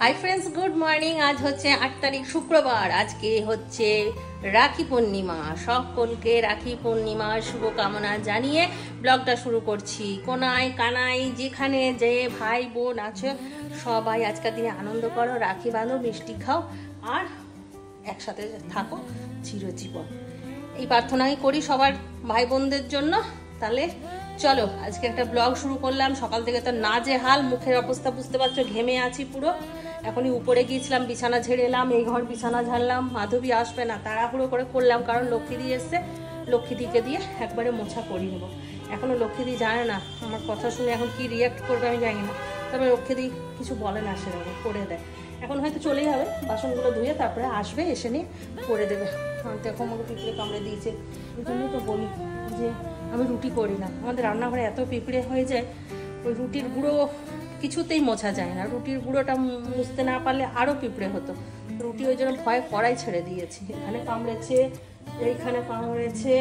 Hi friends good morning. आज होच्छे 8 तारीख शुक्रवार। आज के होच्छे राखी पूर्णिमा। सकलके राखी पूर्णिमार शुभकामना जानिए ब्लगटा शुरू करछि। कोनाय कानाई जेखाने जे भाई बोन आछे सबाई आजकेर दिने आनंद करो, राखी बांधो, मिष्टि खाओ और एकसाथे थाको चिरजीवन। এই প্রার্থনাই করি সবার ভাই বোনদের জন্য। তাহলে চলো আজকে একটা ব্লগ শুরু করলাম। সকাল থেকে তো নাজেহাল, মুখের অবস্থা বুঝতে পারছো, ঘেমে আছি পুরো। এখনই উপরে গিয়েছিলাম, বিছানা ঝেড়ে এলাম, এই ঘর বিছানা ঝাড়লাম। মাধবী আসবে না, তাড়াহুড়ো করে করলাম কারণ লক্ষ্মীদি এসছে। লক্ষ্মীদিকে দিয়ে একবারে মোছা করিয়ে নেবো। এখনো লক্ষ্মীদি জানে না আমার কথা শুনে এখন কি রিয়াক্ট করবে আমি জানি না, তবে লক্ষ্মীদি কিছু বলে না, সেরকম করে দেয়। এখন হয়তো চলে যাবে, বাসনগুলো ধুয়ে তারপরে আসবে, এসে নিয়ে করে দেবে। দেখো আমাকে পিঁপড়ে কামড়ে দিয়েছে, এই জন্যই তো বলি যে আমি রুটি করি না। আমাদের রান্নাঘরে এত পিঁপড়ে হয়ে যায়, ওই রুটির গুঁড়ো কিছুতেই মোছা যায় না। রুটির গুঁড়োটা মুছতে না পারলে আরও পিঁপড়ে হতো। রুটি ওই জন্য ভয় করাই ছেড়ে দিয়েছি। এখানে কামড়েছে, এইখানে কামড়েছে,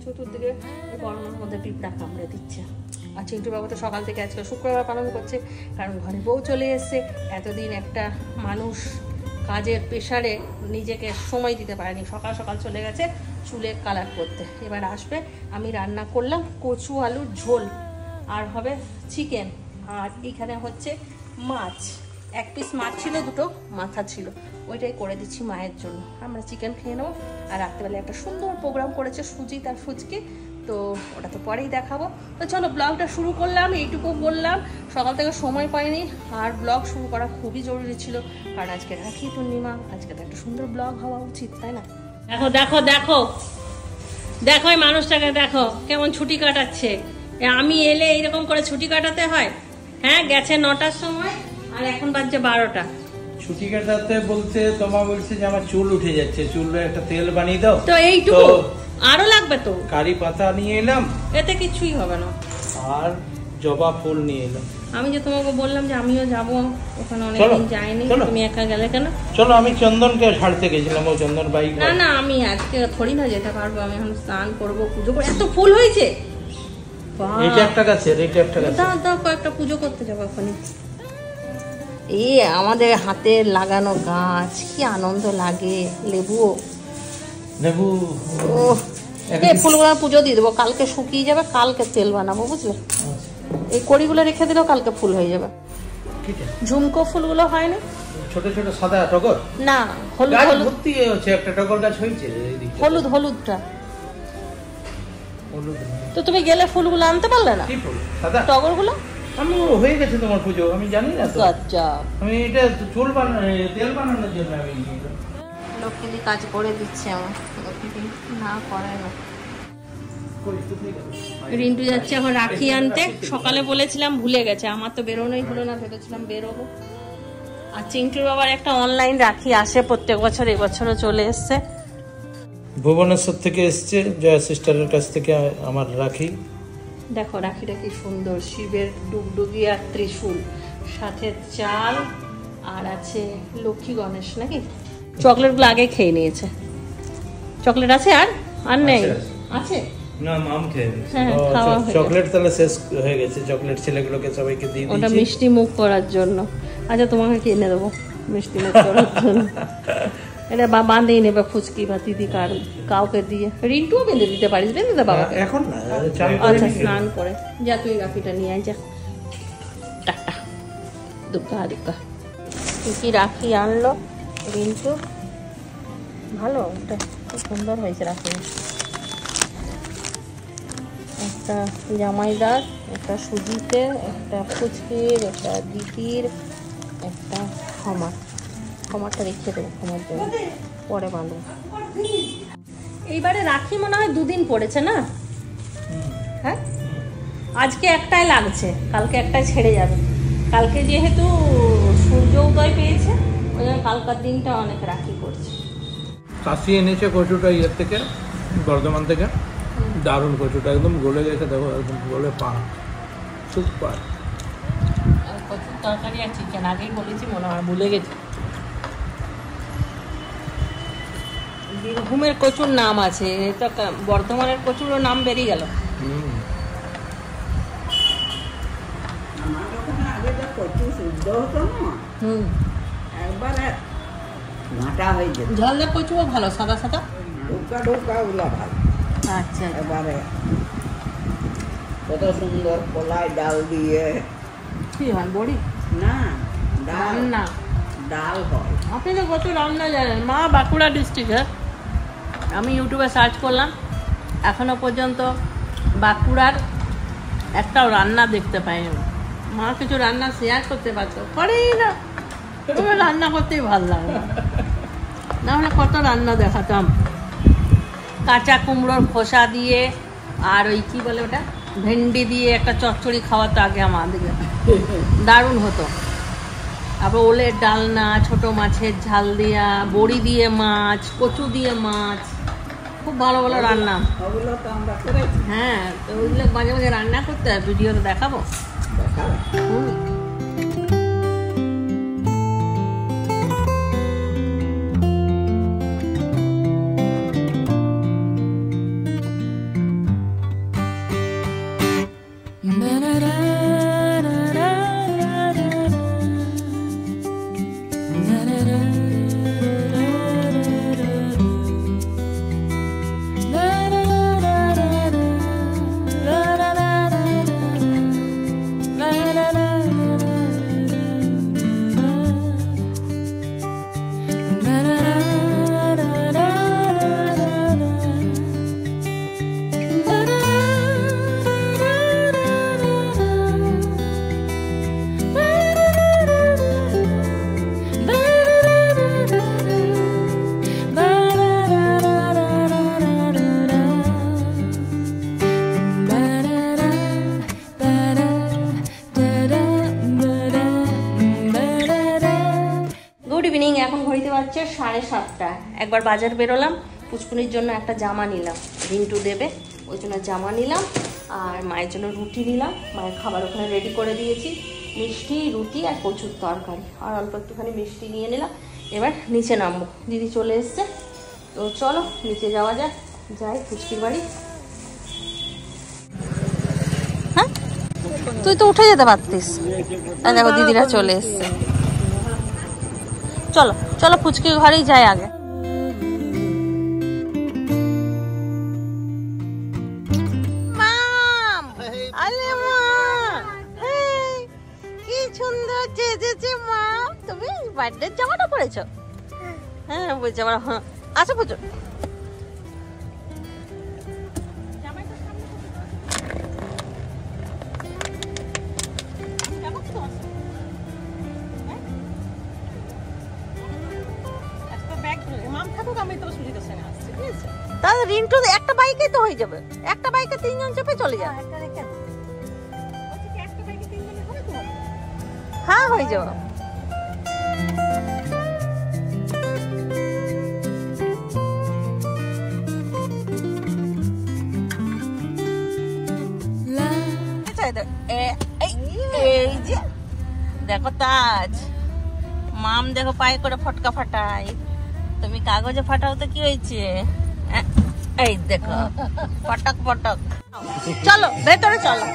চতুর্দিকে গরমের মধ্যে পিঁপড়া কামড়ে দিচ্ছে। আর চিন্টু বাবু তো সকাল থেকে আজকে শুক্রবার পালন করছে, কারণ ঘরে বউ চলে এসছে। এতদিন একটা মানুষ কাজের প্রেশারে নিজেকে সময় দিতে পারেনি, সকাল সকাল চলে গেছে চুলে কালার করতে। এবার আসবে। আমি রান্না করলাম কচু আলুর ঝোল, আর হবে চিকেন, আর এইখানে হচ্ছে মাছ। 1 পিস মাছ ছিল, 2টো মাথা ছিল, ওইটাই করে দিচ্ছি মায়ের জন্য। আমরা চিকেন খেয়ে নেবো। আর রাত্রেবেলা একটা সুন্দর প্রোগ্রাম করেছে সুজিত আর ফুচকি, তো ওটা তো পরেই দেখাবো। তো চলো ব্লগটা শুরু করলাম। এইটুকু বললাম, সকাল থেকে সময় পাইনি, আর ব্লগ শুরু করা খুবই জরুরি ছিল কারণ আজকে রাখি পূর্ণিমা। আজকে তো একটা সুন্দর ব্লগ হওয়া উচিত, তাই না? দেখো দেখো দেখো দেখো এই মানুষটাকে দেখো কেমন ছুটি কাটাচ্ছে। আমি এলে এইরকম করে ছুটি কাটাতে হয়? হ্যাঁ, গেছে 9টার সময় আর এখন বাজছে 12টা। ছুটি কাটাতে বলতে তোমার বলছে যে আমার চুল উঠে যাচ্ছে, চুলে একটা তেল বানিয়ে দাও। তো এইটুকু আরো লাগবে তো। কারি পাতা নিয়ে এলাম, এতে কিছুই হবে না। আর জবা ফুল নিয়ে এলাম। আমি যে তোমাকে বললাম যে আমিও যাবো ওখানে, অনেকদিন যাইনি, তুমি একা গেলে কেন? চলো, আমি চন্দনকে ছাড়তে গেছিলাম, ও চন্দন বাইক। না না, আমি আজকে থোড়ি না যেতে পারবো। আমি এখন স্নান করবো, পুজো করবো। এত ফুল হয়েছে। এটা একটা গাছের, এটা একটা গাছ। দাও দাও, কয়েকটা পুজো করতে যাবো এখনই। এই আমাদের হাতে লাগানো গাছ, কি আনন্দ লাগে। লেবু ও, এই ফুলগুলো পুজো দিয়ে দেবো। কালকে শুকিয়ে যাবে, কালকে তেল বানাবো, বুঝলে? এই কড়িগুলো রেখে দিলেও কালকে ফুল হয়ে যাবে। ঝুমকো ফুলগুলো হয় না, ছোট ছোট সাদা টগর? না, হলুদ হলুদ ভর্তি হচ্ছে। একটা টগর গাছ হয়েছে, হলুদ হলুদটা। তো তুমি গেলে ফুলগুলো আনতে পারলে না? সাদা টগরগুলো আমি হয়ে গেছে তোমার পুজো, আমি জানি না তো। আচ্ছা, আমি এটা চুল তেল বানানোর জন্য আমি লক্ষ্মী কাজ করে দিচ্ছে আমার। লক্ষ্মী না করে না। রিন্টু যাচ্ছে এখন রাখি আনতে। সকালে বলেছিলাম, ভুলে গেছে। আমার তো বেরোনোই হলো না, ভেবেছিলাম বেরোবো। আর চিন্টুর বাবার একটা অনলাইন রাখি আসে প্রত্যেক বছর, এবছরও চলে এসছে। ভুবনেশ্বর থেকে এসছে, জয়া সিস্টারের কাছ থেকে আমার রাখি। দেখো রাখিটা কি সুন্দর, শিবের ডুগডুগি আর ত্রিশূল, সাথে চাল, আর আছে লক্ষ্মী গণেশ নাকি। চকলেটগুলো আগে খেয়ে নিয়েছে। চকলেট আছে আর আর নেই? আছে না, মাম খেয়ে নিয়েছে। চকলেট তাহলে শেষ হয়ে গেছে। চকলেট ছেলেগুলোকে সবাইকে দিয়ে দিয়েছি, ওটা মিষ্টি মুখ করার জন্য। আচ্ছা, তোমাকে কিনে দেবো মিষ্টি মুখ করার জন্য। এটা বাঁধেই নেবে ফুচকি বা দিদি কাউকে দিয়ে। রিন্টুও বেঁধে দিতে পারিস, বেঁধে দে বাবাকে। এখন না, আচ্ছা স্নান করে যা, তুই রাখিটা নিয়ে আয় যা। টাটা। দুগ্গা দুগ্গা কি রাখি আনলো রিন্টু, ভালো, ওটা খুব সুন্দর হয়েছে রাখি। একটা জামাইদার, একটা সুজিতের, একটা ফুচকির, একটা দিদির, একটা ক্ষমাটা রেখে দেবো ক্ষমার জন্য, পরে বাঁধবো। এইবারে রাখি মনে হয় 2 দিন পড়েছে না? হ্যাঁ, আজকে একটাই লাগছে, কালকে একটাই ছেড়ে যাবে। কালকে যেহেতু সূর্য উদয় পেয়েছে, ওই জন্য কালকার দিনটা অনেক রাখি করছে। কাশি এনেছে কচুটা ইয়ের থেকে, বর্ধমান থেকে। দারুণ কচুটা, একদম গলে গেছে। দেখো একদম গলে পা সুপার। কচুর তরকারি আর চিকেন আগেই বলেছি, মনে হয় ভুলে গেছি। বীরভূমের কচুর নাম আছে, এটা বর্ধমানের কচুরও নাম বেরিয়ে গেল। একবারে ঘাঁটা হয়ে যেত। ঝালদা কচুও ভালো, সাদা সাদা ঢোকা ঢোকা ওগুলো ভালো। আচ্ছা এবারে কত সুন্দর কলাই ডাল দিয়ে, কি হয় বড়ি না ডাল, রান্না। ডাল হয়। আপনি তো কত রান্না জানেন। মা বাঁকুড়া ডিস্ট্রিক্টে, আমি ইউটিউবে সার্চ করলাম, এখনো পর্যন্ত বাঁকুড়ার একটাও রান্না দেখতে পাইনি। মা কিছু রান্না শেয়ার করতে পারতো, করেই না। তবে রান্না করতেই ভালো লাগে না হলে কত রান্না দেখাতাম। কাঁচা কুমড়োর খোসা দিয়ে আর ওই কি বলে ওটা, ভেন্ডি দিয়ে একটা চচ্চড়ি খাওয়াতো আগে আমাদেরকে, দারুণ হতো। তারপর ওলের ডালনা, ছোট মাছের ঝাল দিয়া, বড়ি দিয়ে মাছ, কচু দিয়ে মাছ, খুব ভালো ভালো রান্না। ওগুলো তো আমরা করেছি। হ্যাঁ, তো ওইগুলো মাঝে মাঝে রান্না করতে হয়, ভিডিওতে দেখাবো। হুম। এখন ঘড়িতে বাজছে 7:30। একবার বাজার বেরোলাম, পুচকুনির জন্য একটা জামা নিলাম, রিন্টু দেবে ওই জন্য জামা নিলাম, আর মায়ের জন্য রুটি নিলাম। মায়ের খাবার ওখানে রেডি করে দিয়েছি, মিষ্টি, রুটি আর কচুর তরকারি, আর অল্প একটুখানি মিষ্টি নিয়ে নিলাম। এবার নিচে নামবো, দিদি চলে এসছে, তো চলো নিচে যাওয়া যাক, যাই পুচকির বাড়ি। হ্যাঁ, তুই তো উঠে যেতে পারতিস। দেখো দিদিরা চলে এসছে, চলো চলো পুচকির ঘরেই যাই আগে। কি সুন্দর চেয়েছে মা, তুমি বার্থডে জামাটা পরেছো? হ্যাঁ বুঝছি, আমার আচ্ছা বুঝো। তাহলে রিন্টু একটা বাইকে তো হয়ে যাবে, একটা বাইকে 3 জন চেপে চলে যাবে। হ্যাঁ হয়ে যাবে। এই যে দেখো তাজ, মাম দেখো পায়ে করে ফটকা ফাটাই, তুমি কাগজে ফাটাও তো কি হয়েছে? এই দেখো ফটক ফটক। চলো ভেতরে চলো।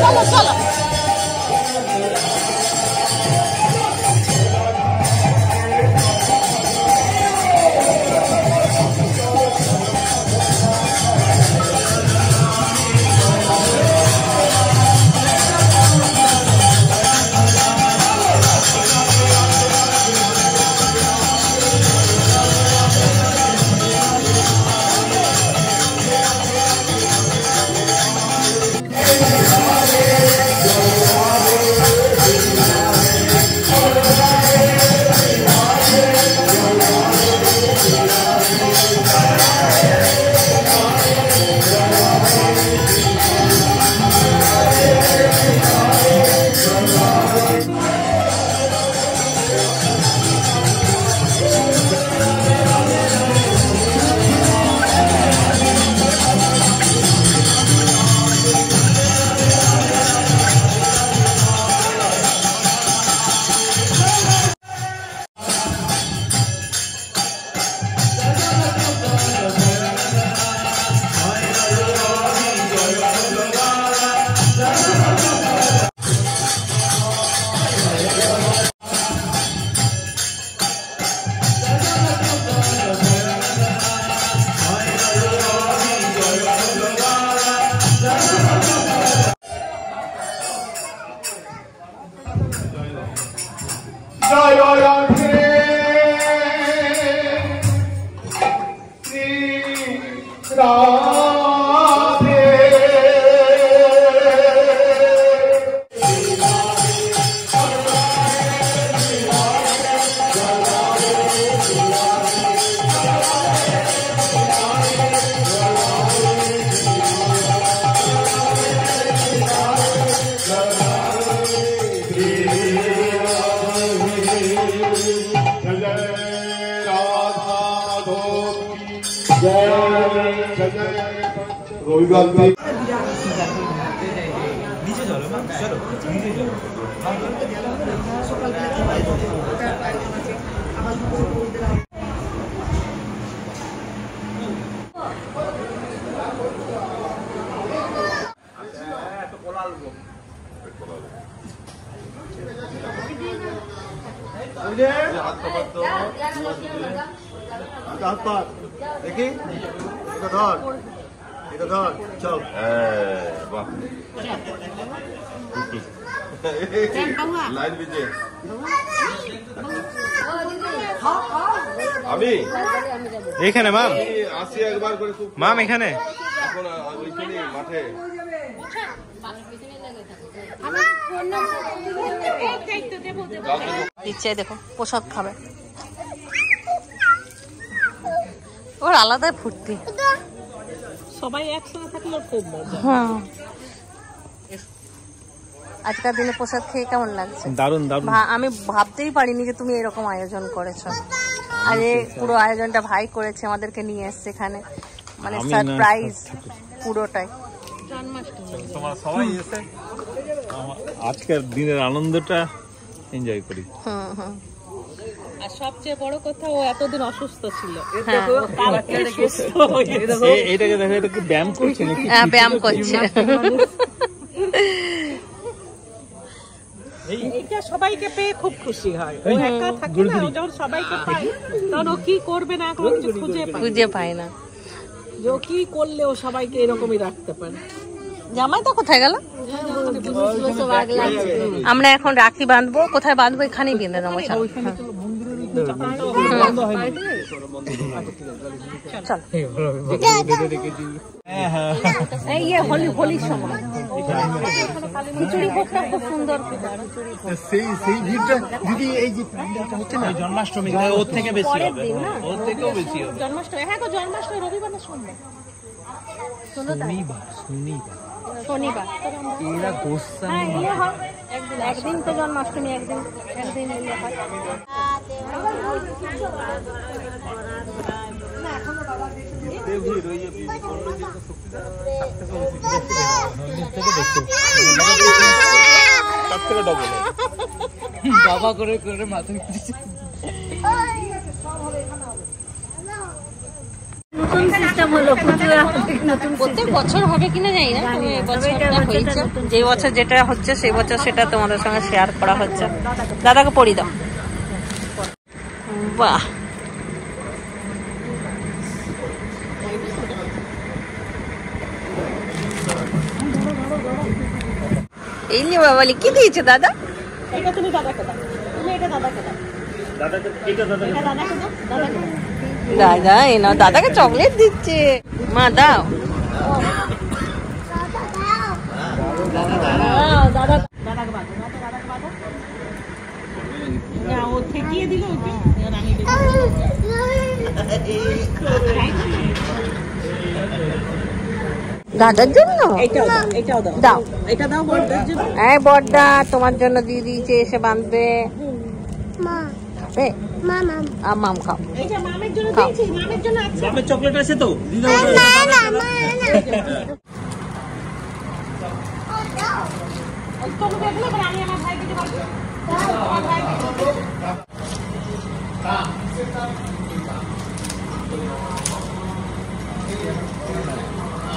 চলো চলো নিচে চলো চলো নিচে চলো দেখি এটা ধর এটা ধর চল লাইন বিজে আমি এখানে মাম আসি একবার করে মাম এখানে এখন ওইখানে মাঠে দিচ্ছে দেখো প্রসাদ খাবে ওর আলাদাই ফুর্তি সবাই একসাথে থাকলে খুব মজা। হ্যাঁ আজকের দিনে প্রসাদ খেয়ে কেমন লাগছে? দারুন দারুন। আমি ভাবতেই পারিনি যে তুমি এরকম আয়োজন করেছো। আর এই পুরো আয়োজনটা ভাই করেছে, আমাদেরকে নিয়ে এসছে এখানে, মানে সারপ্রাইজ পুরোটাই। তোমরা সবাই এসে আজকের দিনের আনন্দটা এনজয় করি। আর সবচেয়ে বড় কথা ও এতদিন অসুস্থ ছিল, এটাকে দেখো, এটা কি ব্যায়াম করছে নাকি? হ্যাঁ ব্যায়াম করছে। এইটা সবাইকে পেয়ে খুব খুশি হয়। ও একা থাকে না, ও যখন সবাইকে পায় তখন ও কি করবে না কোনো কিছু খুঁজে পায় না, যে ও কি করলে ও সবাইকে এরকমই রাখতে পারে। জামাই তো কোথায় গেল? আমরা এখন রাখি বাঁধবো, কোথায় বাঁধবো? এখানেই বেঁধে দেবো। হোলির সময় খিচুড়ি ভোগটা খুব সুন্দর। সেই ভিড়টা যদি এই যে প্যান্ডেলটা হচ্ছে না জন্মাষ্টমী, ওর থেকে বেশি হবে, ওর থেকেও বেশি হবে। জন্মাষ্টমী, হ্যাঁ গো জন্মাষ্টমী রবিবার না সোমবার? শনিবার এরা গোস্বামী একদিন তো জন্মাষ্টমী, একদিন হয়। বাবা করে করে মাথা নতুন সিস্টেম হলো, প্রত্যেক বছর হবে কিনা জানি না, যে বছর যেটা হচ্ছে সেই বছর সেটা তোমাদের সঙ্গে শেয়ার করা হচ্ছে। দাদাকে পড়ি দাও। বাহ, এই লে বাবালি, কি দিয়েছে দাদা? এটা তুমি দাদাকে দাও, তুমি এটা দাদাকে দাও, দাদা এই নাও, দাদাকে চকলেট দিচ্ছে। মা দাও, দাদাকে বাঁধো, না ও ঠেকিয়ে দিল ওকে। দাদার জন্য এটাও দাও, দাও, এটা দাও বড়দার জন্য। এই বড়দা তোমার জন্য দিয়ে দিয়েছে, এসে বাঁধবে। খাবে? মাম খাও। এইটা মামের জন্য দিয়েছি, মামের জন্য আছে। মামের চকলেট আছে তো? দিদা তুমি দেখলে এবার আমি আমার ভাইকে দেব। আমার ভাইকে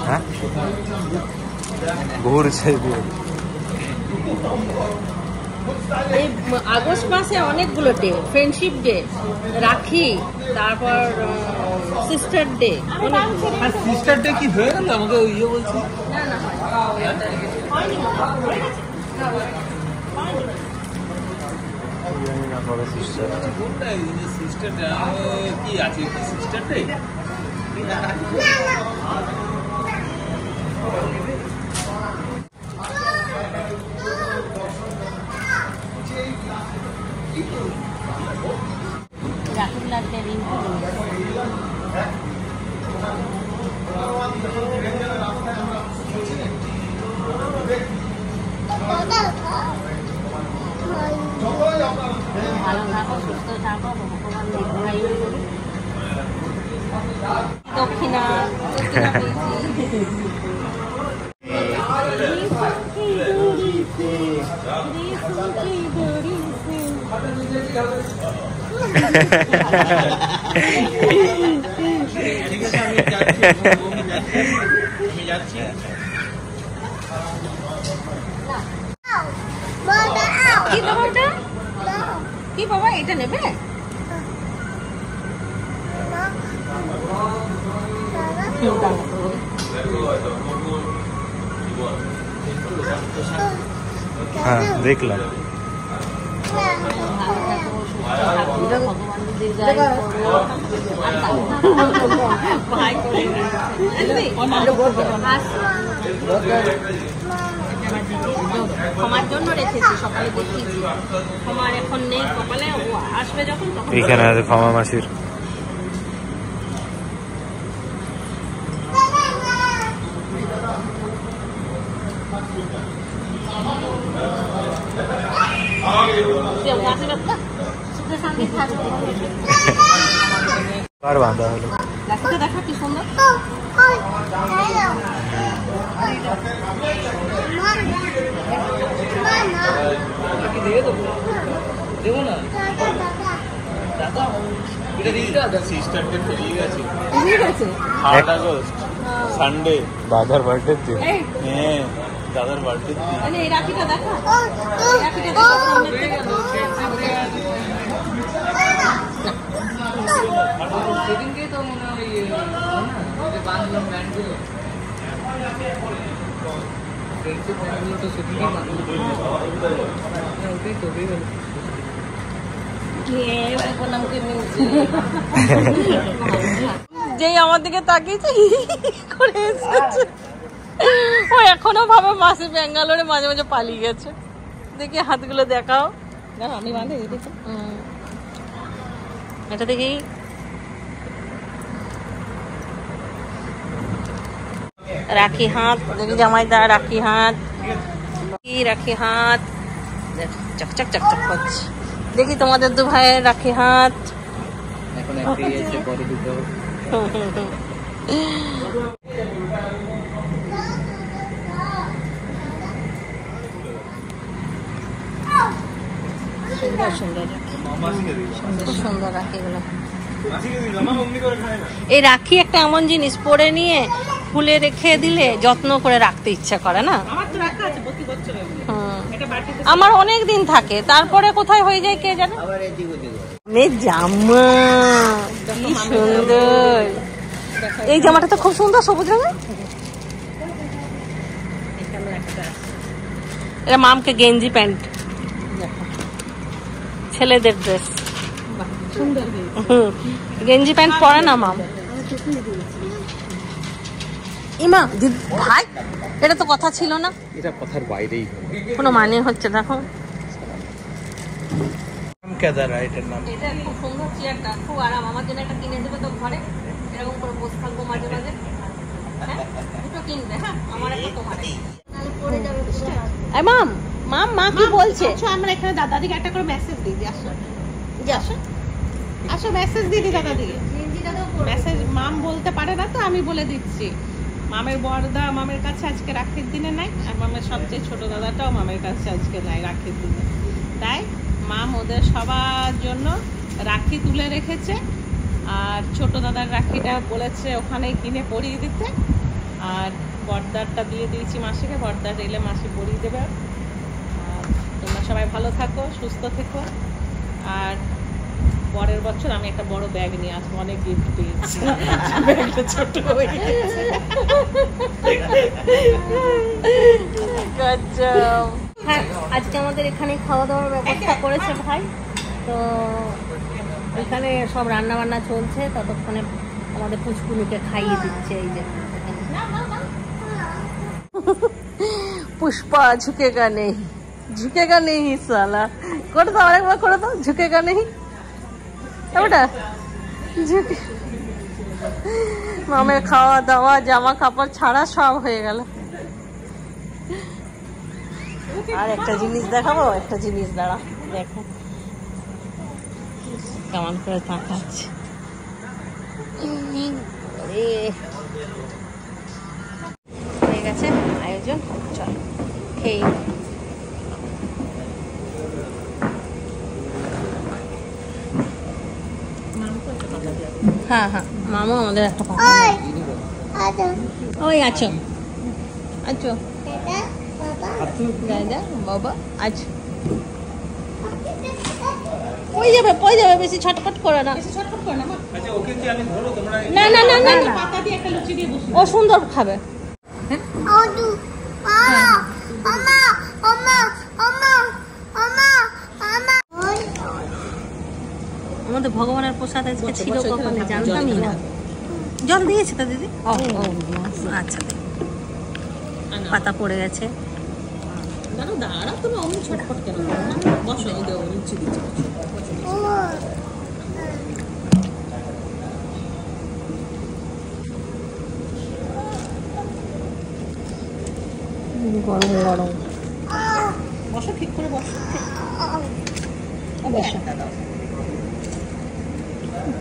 হ্যাঁ ঘুরছে এই আগস্ট মাসে অনেকগুলো ডে, ফ্রেন্ডশিপ ডে, রাখি, তারপর সিস্টার ডে। আর সিস্টার ডে কি হয়ে গেল? আমাকে ইয়ে বলছি না না সিস্টার ডে কি আছে? সিস্টার ডে রাখি লাগবে রিঙ্কু। ভালো থাকো, সুস্থ থাকো, ভগবান দীর্ঘায়ু করুন। দক্ষিণা ঠিক আছে, আমি যাচ্ছি। কি তোমারটা কি বাবা, এটা নেবে? হ্যাঁ দেখলাম। ক্ষমার জন্য রেখেছি, সকালে দেখিয়েছি। ক্ষমার এখন নেই কপালে, ও আসবে যখন তখন। এখানে আছে ক্ষমা মাসির। আর বাঁধা হলো। রাখিটা দেখা কি সুন্দর। দেবো না সিস্টার ডে পেরিয়ে গেছে। 8 আগস্ট সানডে, দাদার বার্থডে দিন। হ্যাঁ দাদার বার্থডে দিন। এই রাখিটা দেখা, এই রাখিটা দেখা সামনের থেকে। সেদিনকেই তো মনে হয় বান্ধব ব্যান্ডগুলো ফ্রেন্ডশিপ ব্যান্ডগুলো তো সেদিনকেই ওটাই তো ওটাই হলো। যেই আমার দিকে তাকিয়েছে করে এসেছে, ও এখনো ভাবে মাসি ব্যাঙ্গালোরে মাঝে মাঝে পালিয়ে গেছে। দেখি হাতগুলো দেখাও। আমি বাঁধে দিদি। এটা দেখি রাখি হাত, দেখি জামাইদা রাখি হাত, রাখি হাত চকচক চকচক করছে। দেখি তোমাদের দু ভাইয়ের রাখি হাত। এখন একটাই আছে, পরে দুটো। সুন্দর সুন্দর খুব সুন্দর রাখিগুলো। এই রাখি একটা এমন জিনিস, পরে নিয়ে খুলে রেখে দিলে যত্ন করে রাখতে ইচ্ছা করে না। আমার অনেক দিন থাকে, তারপরে কোথায় হয়ে যায় কে জানে। জামা কি সুন্দর, এই জামাটা তো খুব সুন্দর, সবুজ রঙের। এটা মামকে গেঞ্জি প্যান্ট, ছেলেদের ড্রেস। গেঞ্জি প্যান্ট পরে না মাম। ইমা ভাই, এটা তো কথা ছিল না, এটা কথার বাইরেই কোনো মানে হচ্ছে। দেখো কেদারা, এটার নাম। এটা খুব সুন্দর চেয়ারটা, খুব আরাম। আমার জন্য একটা কিনে দেবে তো ঘরে, এরকম করে বসে থাকবো মাঝে মাঝে। দুটো কিনবে, হ্যাঁ আমার একটা তোমার। মাম মাম মা কি বলছে? আমরা এখানে দাদাদিকে একটা করে মেসেজ দিই। আসো আসো আসো, মেসেজ দিদি দাদাদিকে। মেসেজ মাম বলতে পারে না তো আমি বলে দিচ্ছি। মামের বড়দা মামের কাছে আজকে রাখির দিনে নাই, আর মামের সবচেয়ে ছোট দাদাটাও মামের কাছে আজকে নাই রাখির দিনে। তাই মাম ওদের সবার জন্য রাখি তুলে রেখেছে, আর ছোট দাদার রাখিটা বলেছে ওখানেই কিনে পরিয়ে দিতে, আর বড়দারটা দিয়ে দিয়েছি মাসিকে। বড়দার এলে মাসি পরিয়ে দেবে। আর তোমরা সবাই ভালো থাকো, সুস্থ থেকো। আর পরের বছর আমি একটা বড় ব্যাগ নিয়ে আসবো, অনেক গিফট পেয়েছি, ব্যাগটা ছোট হয়ে গেছে। হ্যাঁ, আজকে আমাদের এখানে খাওয়া দাওয়ার ব্যবস্থা করেছে ভাই। তো এখানে সব রান্না বান্না চলছে, ততক্ষণে আমাদের পুচকুনিকে খাইয়ে দিচ্ছে। এই যে পুষ্পা ঝুঁকেগা নেই, ঝুঁকেগা নেই সালা। করে দাও, আরেকবার করে দাও, ঝুঁকেগা নেই। ওটা ঝুঁকে মামের খাওয়া দাওয়া জামা কাপড় ছাড়া সব হয়ে গেল। আর একটা জিনিস দেখাবো, একটা জিনিস দাঁড়া দেখো কেমন করে তাকাচ্ছে। হয়ে গেছে আয়োজন, চল খেয়ে। হ্যাঁ হ্যাঁ, মামা আমাদের একটা পাপা। ওই আছো আছো দাদা বাবা আছো। পড়ে যাবে, বেশি ছটফট করে না। না না না না, ও সুন্দর খাবে। আমাদের ভগবানের প্রসাদ আজকে ছিল, কখনো জানতামই না। জল দিয়েছে তো দিদি? ও আচ্ছা, পাতা পড়ে গেছে। দাঁড়া, তুমি অমনি ছটফট কেন বসো, লুচি দিচ্ছি। গরম গরম বসো, ঠিক করে বসো।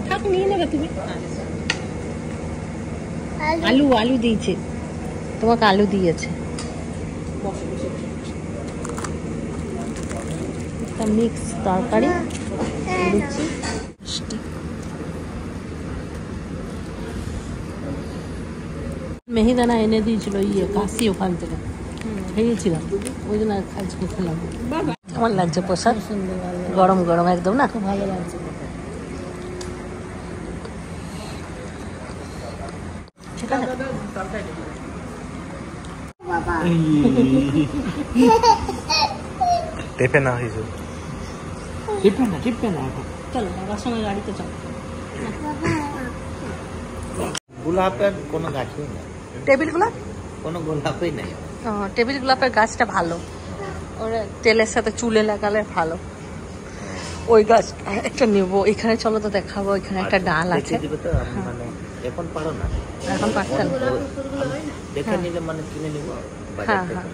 থাক, নিয়ে নেবে তুমি। আলু আলু দিয়েছে তোমাকে, আলু দিয়েছে। একটা মিক্স তরকারি, লুচি, মেহিদানা এনে দিয়েছিল ইয়ে কাশি, ওখান থেকে খেয়েছিলাম, ওই জন্য আজকে খেলাম। কেমন লাগছে প্রসাদ? গরম গরম একদম, না খুব ভালো লাগছে। ঠিক আছে, টেপে না হয়েছে, টিপবে না চলো বাবার সঙ্গে গাড়িতে চলো। গোলাপের কোনো গাছই নেই, টেবিল গোলাপ, কোনো গোলাপই নেই। টেবিল গোলাপের গাছটা ভালো, ওরা তেলের সাথে চুলে লাগালে ভালো। ওই গাছ একটা নেবো, এখানে চলো তো দেখাবো। এখানে একটা ডাল আছে, মানে এখন পারো না, এখন পারতাম। দেখে নিলে মানে কিনে নিব। হ্যাঁ হ্যাঁ,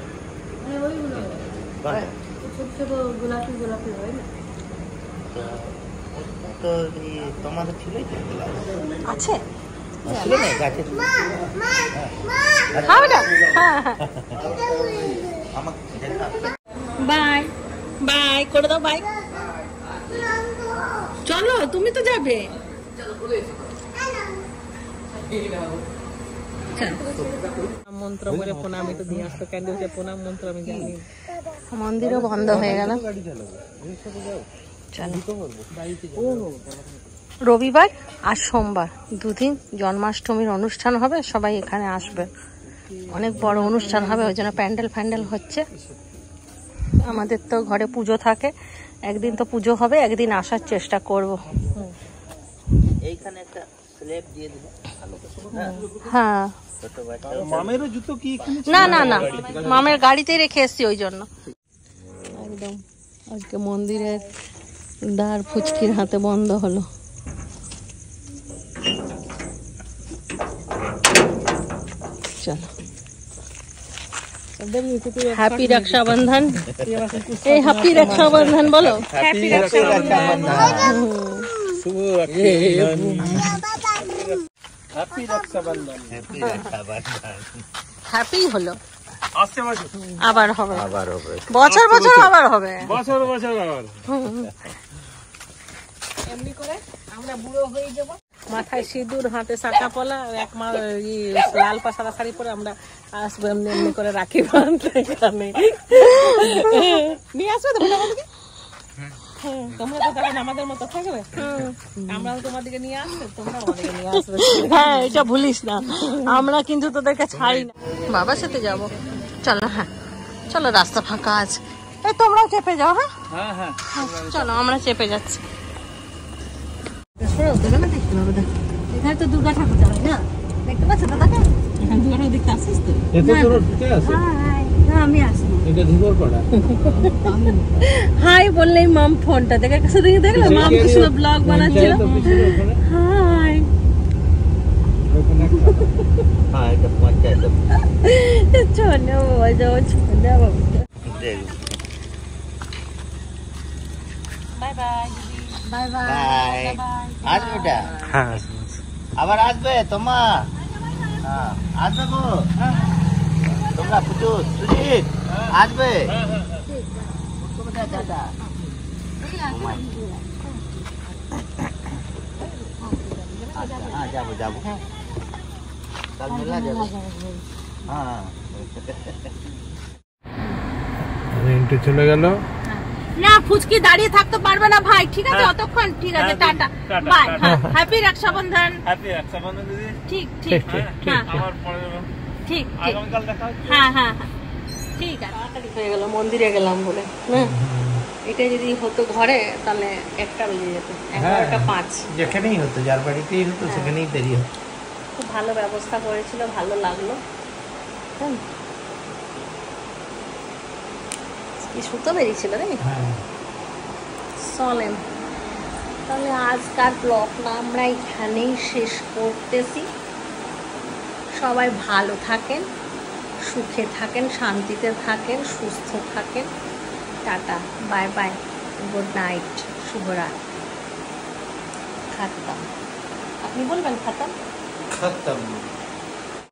তো তোমাদের ছিলই আছে, ছিল না গাছে? বাই বাই করে দাও, বাই। চলো, তুমি তো যাবে। মন্ত্র করে প্রণামী তো দিয়ে আসতো, কেন প্রণাম মন্ত্র আমি জানি। মন্দিরও বন্ধ হয়ে গেল। রবিবার আর সোমবার দুদিন জন্মাষ্টমীর অনুষ্ঠান হবে, সবাই এখানে আসবে। অনেক বড় অনুষ্ঠান হবে, ওই জন্য প্যান্ডেল ফ্যান্ডেল হচ্ছে। আমাদের তো ঘরে পুজো থাকে, একদিন তো পুজো হবে, একদিন আসার চেষ্টা করব। এইখানে একটা স্ল্যাব দিয়ে দিলে হ্যাঁ, মামেরও জুতো কি না না না, মামের গাড়িতেই রেখে এসছি, ওই জন্য। একদম আজকে মন্দিরের দ্বার ফুচকির হাতে বন্ধ হলো। চলো, হ্যাপি রক্ষাবন্ধন। এই হ্যাপি রক্ষাবন্ধন বলো, হ্যাপি রক্ষাবন্ধন। হ্যাপি হলো, আবার হবে, বছর বছর আবার হবে, বছর বছর আবার এমনি করে আমরা বুড়ো হয়ে যাবো। মাথায় সিঁদুর, হাতে শাঁখা পলা, এক মা লাল পা সাদা শাড়ি পরে আমরা আসবো এমনি এমনি করে রাখি বাঁধতে এখানে। নিয়ে আসবে তো আমাদেরকে? হ্যাঁ, তোমরা তো তখন আমাদের মতো থাকবে, আমরাও তোমাদেরকে নিয়ে আসবে, তোমরা আমাদেরকে নিয়ে আসবে। হ্যাঁ, এটা ভুলিস না, আমরা কিন্তু তোদেরকে ছাড়ি না। বাবার সাথে যাব, চলো। হ্যাঁ চলো, রাস্তা ফাঁকা আছে। এই তোমরাও চেপে যাও। হ্যাঁ হ্যাঁ চলো, আমরা চেপে যাচ্ছি। দেখতে পাবো, এখানে তো দুর্গা ঠাকুর যাবে না, দেখতে পাচ্ছ দাদাকে? এখানে দুটো দেখতে আসিস তো? এতে তোর ঠিক আছে, আমি আসবো। এটা ধীবর পাড়া। হাই বললেই মাম ফোনটা দেখে কাছে দেখে দেখলে মাম কি সুন্দর ব্লগ বানাচ্ছিল। হাই হ্যাঁ এটা পঞ্চায়েত ছোনো বাবা, ছোনো বাবা। Bye bye. Bye bye. Bye. আসবে বেটা, হ্যাঁ আবার আসবে তোমা। হ্যাঁ আসবে গো, তোমরা পুজো সুজিত আসবে। দাদা হ্যাঁ যাবো যাবো, কাল মেলা যাবো। হ্যাঁ রেন্টে চলে গেল। না ফুচকি দাঁড়িয়ে থাকতে পারবে না ভাই, ঠিক আছে? অতক্ষণ ঠিক আছে, tata bye. Happy Rakshabandhan. Happy Rakshabandhan দিদি। ঠিক ঠিক ঠিক, হ্যাঁ আমার পরে ঠিক ঠিক, আগামীকাল দেখা হচ্ছে। হ্যাঁ হ্যাঁ হ্যাঁ ঠিক আছে। তাড়াতাড়ি হয়ে গেল, মন্দিরে গেলাম বলে। হ্যাঁ, এটা যদি হতো ঘরে তাহলে 1টা বেজে যেত, 11:05। যেখানেই হতো, যার বাড়িতেই হতো সেখানেই দেরি হতো। খুব ভালো ব্যবস্থা করেছিল, ভালো লাগলো। কি সুতো বেরিয়েছিল রে। চলেন তাহলে আজকার ব্লগটা আমরা এখানেই শেষ করতেছি। সবাই ভালো থাকেন, সুখে থাকেন, শান্তিতে থাকেন, সুস্থ থাকেন। Tata, bye bye, good night, শুভরাত। খাতাম, আপনি বলবেন খাতাম। খতম।